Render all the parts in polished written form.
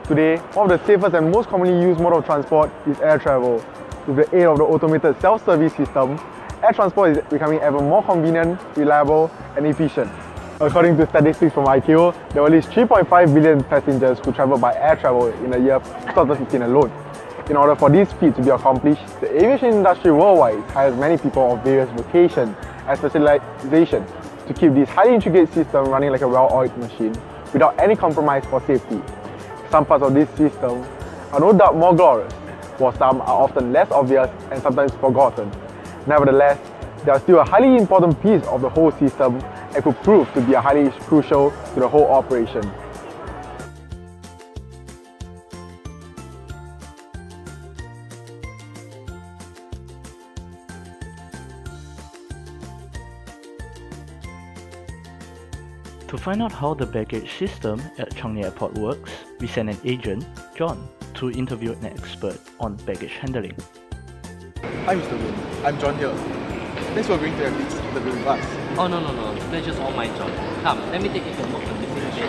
Today, one of the safest and most commonly used mode of transport is air travel. With the aid of the automated self-service system, air transport is becoming ever more convenient, reliable, and efficient. According to statistics from ICAO, there were at least 3.5 billion passengers who traveled by air travel in the year 2015 alone. In order for this feat to be accomplished, the aviation industry worldwide hires many people of various vocations and specialization to keep this highly intricate system running like a well-oiled machine without any compromise for safety. Some parts of this system are no doubt more glorious, while some are often less obvious and sometimes forgotten. Nevertheless, they are still a highly important piece of the whole system and could prove to be highly crucial to the whole operation. To find out how the baggage system at Changi Airport works, we sent an agent, John, to interview an expert on baggage handling. Hi Mr. Woon, I'm John here. Thanks for agreeing to have this interview with us. Oh no, the pleasure's all mine, John. Come, let me take you to a look at the situation.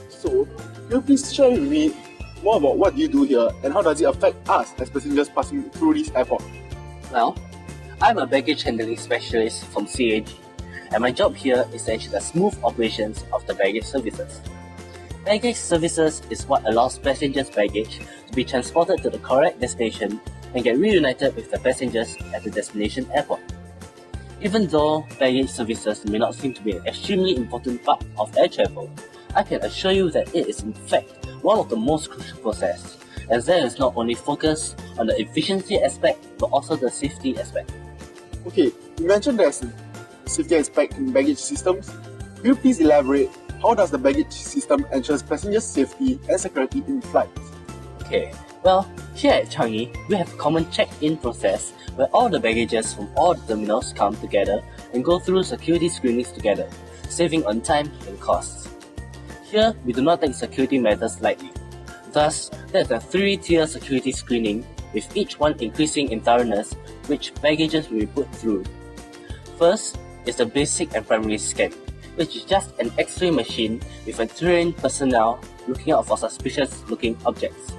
So, can you please share with me more about what you do here and how does it affect us as passengers passing through this airport? Well, I'm a baggage handling specialist from CAG, and my job here is to ensure the smooth operations of the baggage services. Baggage services is what allows passengers' baggage to be transported to the correct destination and get reunited with the passengers at the destination airport. Even though baggage services may not seem to be an extremely important part of air travel, I can assure you that it is in fact one of the most crucial processes, as there is not only focus on the efficiency aspect but also the safety aspect. Okay, you mentioned there's a safety aspect in baggage systems. Could you please elaborate how does the baggage system ensure passengers' safety and security in flights? Okay, well, here at Changi, we have a common check-in process where all the baggages from all the terminals come together and go through security screenings together, saving on time and costs. Here, we do not take security matters lightly. Thus, there is a 3-tier security screening, with each one increasing in thoroughness which baggages will be put through. First is the basic and primary scan, which is just an X-ray machine with a trained personnel looking out for suspicious-looking objects.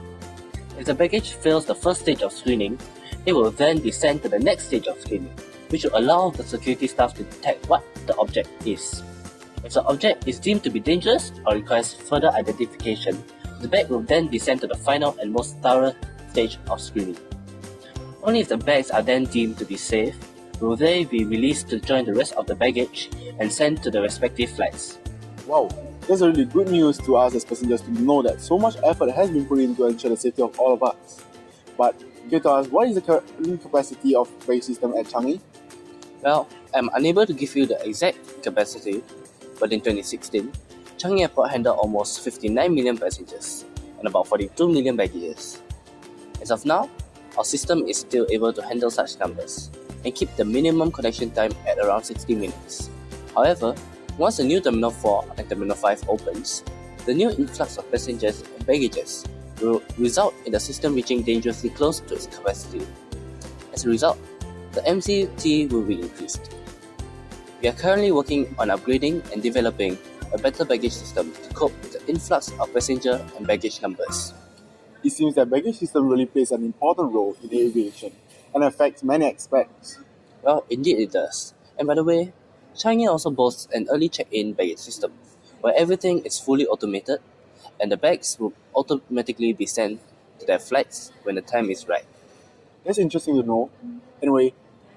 If the baggage fails the first stage of screening, it will then be sent to the next stage of screening, which will allow the security staff to detect what the object is. If the object is deemed to be dangerous or requires further identification, the bag will then be sent to the final and most thorough stage of screening. Only if the bags are then deemed to be safe will they be released to join the rest of the baggage and sent to the respective flights. Wow, that's really good news to us as passengers to know that so much effort has been put in to ensure the safety of all of us. But can you tell us what is the current capacity of the baggage system at Changi? Well, I'm unable to give you the exact capacity, but in 2016, Changi Airport handled almost 59 million passengers and about 42 million baggages. As of now, our system is still able to handle such numbers and keep the minimum connection time at around 60 minutes. However, once the new Terminal 4 and Terminal 5 opens, the new influx of passengers and baggages will result in the system reaching dangerously close to its capacity. As a result, the MCT will be increased. We are currently working on upgrading and developing a better baggage system to cope with the influx of passenger and baggage numbers. It seems that baggage system really plays an important role in aviation and affects many aspects. Well, indeed it does. And by the way, Changi also boasts an early check-in baggage system, where everything is fully automated and the bags will automatically be sent to their flights when the time is right. That's interesting to know. Anyway,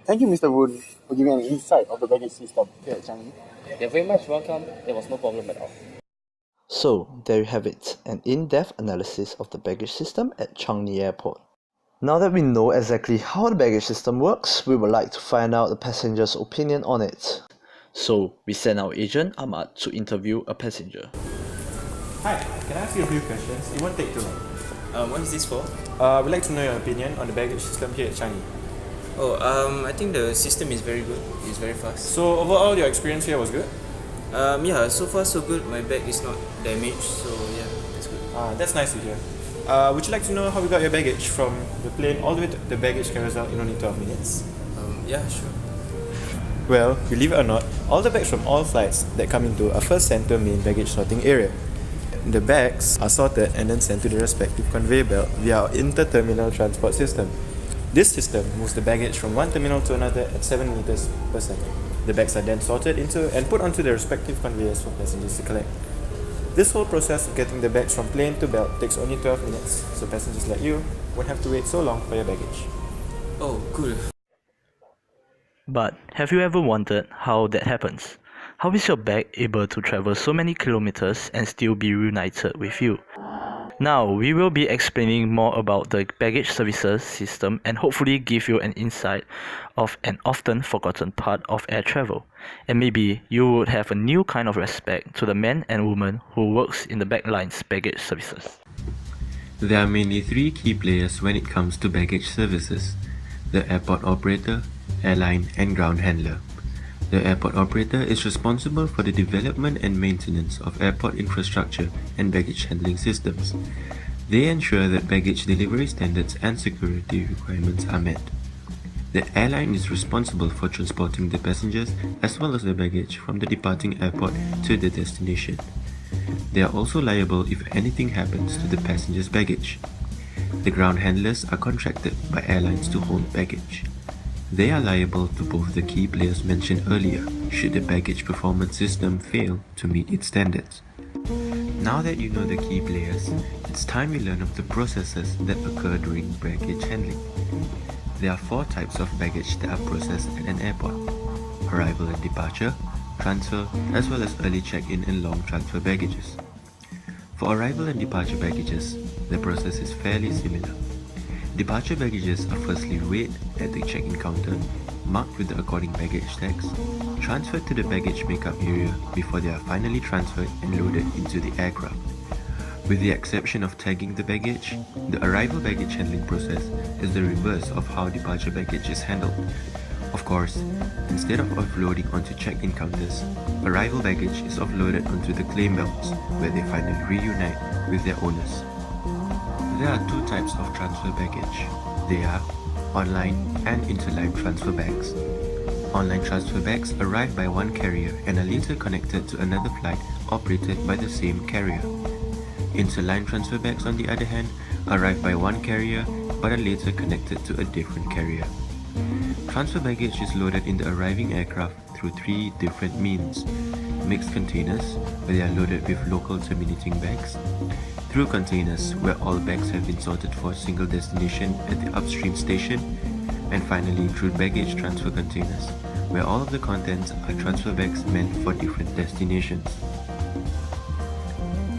thank you Mr. Woon for giving an insight of the baggage system here at Changi. You're very much welcome. There was no problem at all. So, there you have it, an in-depth analysis of the baggage system at Changi Airport. Now that we know exactly how the baggage system works, we would like to find out the passenger's opinion on it. So, we sent our agent Ahmad to interview a passenger. Hi, can I ask you a few questions? It won't take too long. What is this for? We'd like to know your opinion on the baggage system here at Changi. I think the system is very good. It's very fast. So overall, your experience here was good? Yeah, so far so good. My bag is not damaged, so yeah, that's good. That's nice to hear. Would you like to know how we got your baggage from the plane all the way to the baggage carousel in only 12 minutes? Yeah, sure. Well, believe it or not, all the bags from all flights that come into are first sent to a main baggage sorting area. The bags are sorted and then sent to the respective conveyor belt via our inter-terminal transport system. This system moves the baggage from one terminal to another at 7 meters per second. The bags are then sorted into and put onto the respective conveyors for passengers to collect. This whole process of getting the bags from plane to belt takes only 12 minutes, so passengers like you won't have to wait so long for your baggage. Oh, cool. But have you ever wondered how that happens? How is your bag able to travel so many kilometers and still be reunited with you? Now, we will be explaining more about the baggage services system and hopefully give you an insight of an often forgotten part of air travel. And maybe you would have a new kind of respect to the men and women who works in the backlines baggage services. There are mainly three key players when it comes to baggage services: the airport operator, airline, and ground handler. The airport operator is responsible for the development and maintenance of airport infrastructure and baggage handling systems. They ensure that baggage delivery standards and security requirements are met. The airline is responsible for transporting the passengers as well as the baggage from the departing airport to the destination. They are also liable if anything happens to the passenger's baggage. The ground handlers are contracted by airlines to hold baggage. They are liable to both the key players mentioned earlier should the baggage performance system fail to meet its standards. Now that you know the key players, it's time we learn of the processes that occur during baggage handling. There are 4 types of baggage that are processed at an airport: arrival and departure, transfer, as well as early check-in and long transfer baggages. For arrival and departure baggages, the process is fairly similar. Departure baggages are firstly weighed at the check-in counter, marked with the according baggage tags, transferred to the baggage makeup area before they are finally transferred and loaded into the aircraft. With the exception of tagging the baggage, the arrival baggage handling process is the reverse of how departure baggage is handled. Of course, instead of offloading onto check-in counters, arrival baggage is offloaded onto the claim belts, where they finally reunite with their owners. There are 2 types of transfer baggage. They are online and interline transfer bags. Online transfer bags arrive by one carrier and are later connected to another flight operated by the same carrier. Interline transfer bags, on the other hand, arrive by one carrier but are later connected to a different carrier. Transfer baggage is loaded in the arriving aircraft through 3 different means: mixed containers, where they are loaded with local terminating bags; through containers, where all bags have been sorted for a single destination at the upstream station; and finally through baggage transfer containers, where all of the contents are transfer bags meant for different destinations.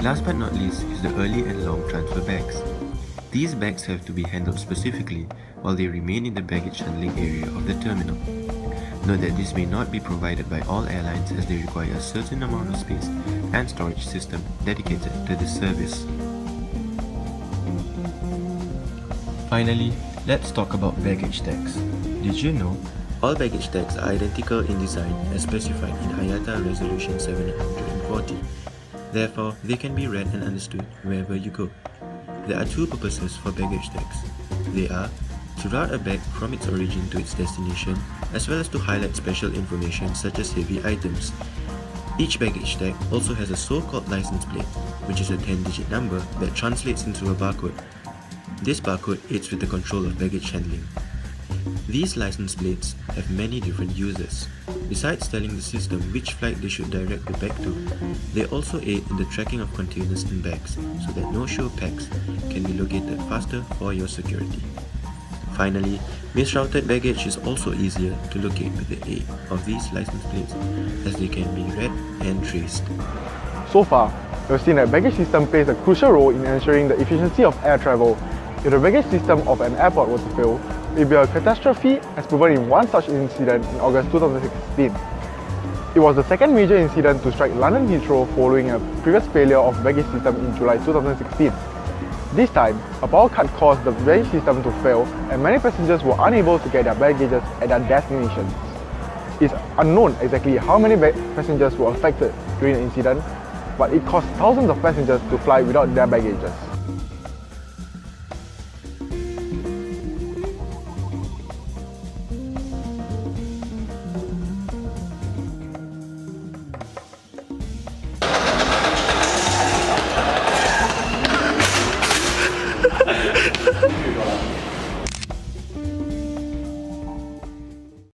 Last but not least is the early and long transfer bags. These bags have to be handled specifically while they remain in the baggage handling area of the terminal. Note that this may not be provided by all airlines, as they require a certain amount of space and storage system dedicated to this service. Finally, let's talk about baggage tags. Did you know all baggage tags are identical in design as specified in IATA Resolution 740? Therefore, they can be read and understood wherever you go. There are 2 purposes for baggage tags. They are to route a bag from its origin to its destination, as well as to highlight special information such as heavy items. Each baggage tag also has a so-called license plate, which is a 10-digit number that translates into a barcode. This barcode aids with the control of baggage handling. These license plates have many different uses. Besides telling the system which flight they should direct the bag to, they also aid in the tracking of containers and bags, so that no-show packs can be located faster for your security. Finally, misrouted baggage is also easier to locate with the aid of these license plates, as they can be read and traced. So far, we've seen that baggage system plays a crucial role in ensuring the efficiency of air travel. If the baggage system of an airport were to fail, it would be a catastrophe, as proven in one such incident in August 2016. It was the second major incident to strike London Heathrow following a previous failure of the baggage system in July 2016. This time, a power cut caused the baggage system to fail, and many passengers were unable to get their baggages at their destinations. It's unknown exactly how many passengers were affected during the incident, but it caused thousands of passengers to fly without their baggages.